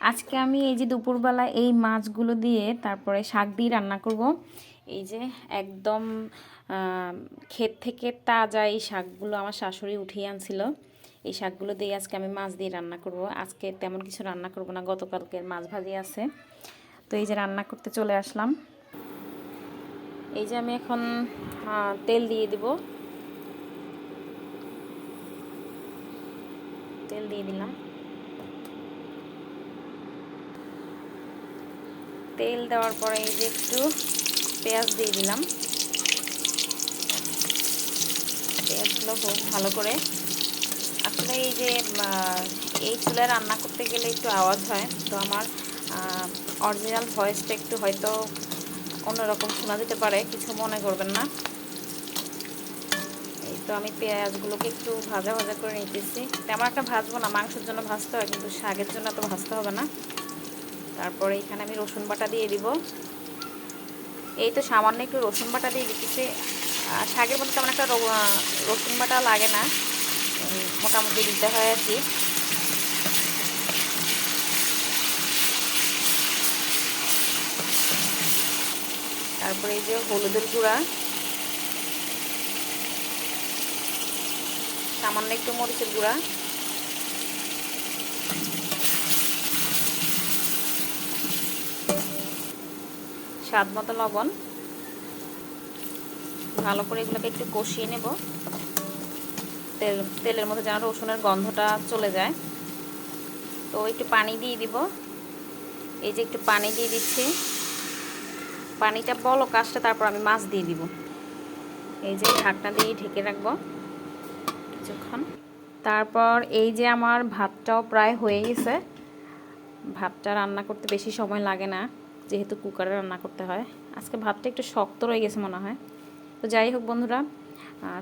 আজকে আমি এই যে দুপুরবেলা এই মাছগুলো দিয়ে তারপরে শাক দিয়ে রান্না করব। এই যে একদম ক্ষেত থেকে তাজা এই শাকগুলো আমার শাশুড়ি উঠিয়ে আনছিল। এই শাকগুলো দিয়ে আজকে আমি মাছ দিয়ে রান্না করব। আজকে তেমন কিছু রান্না করব না, গতকালকের মাছ ভাজি আছে। তো এই যে রান্না করতে চলে আসলাম। এই যে আমি এখন তেল দিয়ে দিব। তেল দিয়ে দিলাম। তেল দেওয়ার পরে এই যে একটু পেঁয়াজ দিয়ে দিলাম। পেঁয়াজগুলো খুব ভালো করে, আসলে এই যে এই চুলায় রান্না করতে গেলে একটু আওয়াজ হয়, তো আমার অরিজিনাল ভয়েসটা একটু হয়তো অন্যরকম শোনা যেতে পারে, কিছু মনে করবেন না। এই তো আমি পেঁয়াজগুলোকে একটু ভাজা ভাজা করে নিতেছি। তেমন একটা ভাজবো না, মাংসের জন্য ভাজতে হয়, কিন্তু শাকের জন্য তো ভাজতে হবে না। তারপরে এখানে আমি রসুন বাটা দিয়ে দিব। এই তো সামান্য একটু রসুন বাটা দিয়ে দিতেছি। শাকের মধ্যে তেমন একটা রসুন বাটা লাগে না, মোটামুটি দিতে হয় আর কি। তারপরে এই যে হলুদের গুঁড়া, সামান্য একটু মরিচের গুঁড়া, স্বাদ মতো লবণ। ভালো করে এগুলোকে একটু কষিয়ে নেব, তেলের মধ্যে যেন রসুনের গন্ধটা চলে যায়। তো একটু পানি দিয়ে দিব। এই যে একটু পানি দিয়ে দিচ্ছি, পানিটা বলক আসলে তারপর আমি মাছ দিয়ে দিব। এই যে ঢাকনা দিয়ে ঢেকে রাখবো কিছুক্ষণ। তারপর এই যে আমার ভাতটাও প্রায় হয়ে গেছে। ভাতটা রান্না করতে বেশি সময় লাগে না, যেহেতু কুকারে রান্না করতে হয়। আজকে ভাতটা একটু শক্ত রয়ে গেছে মনে হয়। তো যাই হোক বন্ধুরা,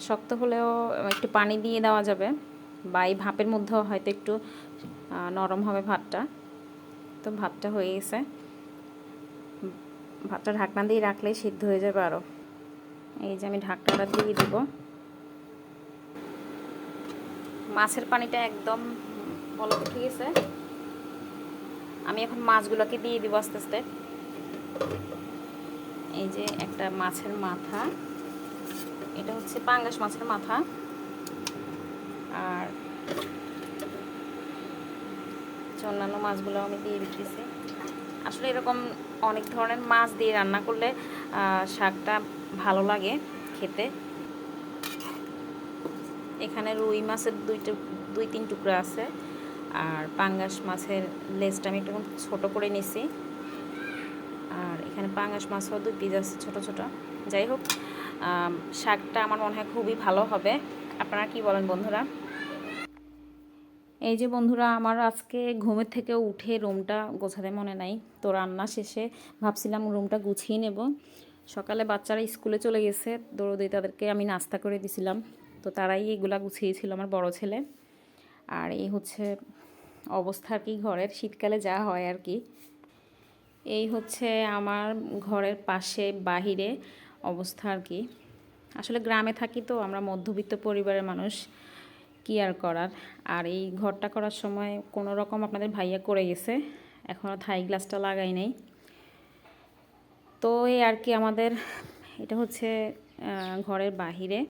শক্ত হলেও একটু পানি দিয়ে দেওয়া যাবে, বা এই ভাপের মধ্যেও হয়তো একটু নরম হবে ভাতটা। তো ভাতটা হয়ে গেছে, ভাতটা ঢাকনা দিয়ে রাখলেই সিদ্ধ হয়ে যাবে আরও। এই যে আমি ঢাকনাটা দিয়ে দিব। মাছের পানিটা একদম বলক উঠে গেছে। আমি এখন মাছগুলোকে দিয়ে দিব আস্তে আস্তে। এই যে একটা মাছের মাথা, এটা হচ্ছে পাঙ্গাস মাছের মাথা। আর অন্যান্য মাছগুলো আমি দিয়ে দিতেছি। আসলে এরকম অনেক ধরনের মাছ দিয়ে রান্না করলে শাকটা ভালো লাগে খেতে। এখানে রুই মাছের দুই তিন টুকরা আছে, আর পাঙ্গাস মাছের লেজটা আমি একটু ছোটো করে নিছি। আর এখানে পাঙ্গাস মাছও 2 পিস আছে ছোটো ছোটো। যাই হোক, শাকটা আমার মনে হয় খুবই ভালো হবে। আপনারা কি বলেন বন্ধুরা? এই যে বন্ধুরা, আমার আজকে ঘুমের থেকে উঠে রুমটা গোছাতে মনে নাই, তো রান্না শেষে ভাবছিলাম রুমটা গুছিয়ে নেব। সকালে বাচ্চারা স্কুলে চলে গেছে, দৌড়ে তাদেরকে আমি নাস্তা করে দিছিলাম, তো তারাই এগুলা গুছিয়েছিল, আমার বড় ছেলে। আর এই হচ্ছে অবস্থা আর কি ঘরের, শীতকালে যা হয় আর কি। এই হচ্ছে আমার ঘরের পাশে বাহিরে অবস্থা আর কি। আসলে গ্রামে থাকি তো, আমরা মধ্যবিত্ত পরিবারের মানুষ, কি আর করার। আর এই ঘরটা করার সময় কোনো রকম আপনাদের ভাইয়া করে গেছে, এখনও থাই গ্লাসটা লাগাই নাই। তো এই আর কি আমাদের, এটা হচ্ছে ঘরের বাহিরে।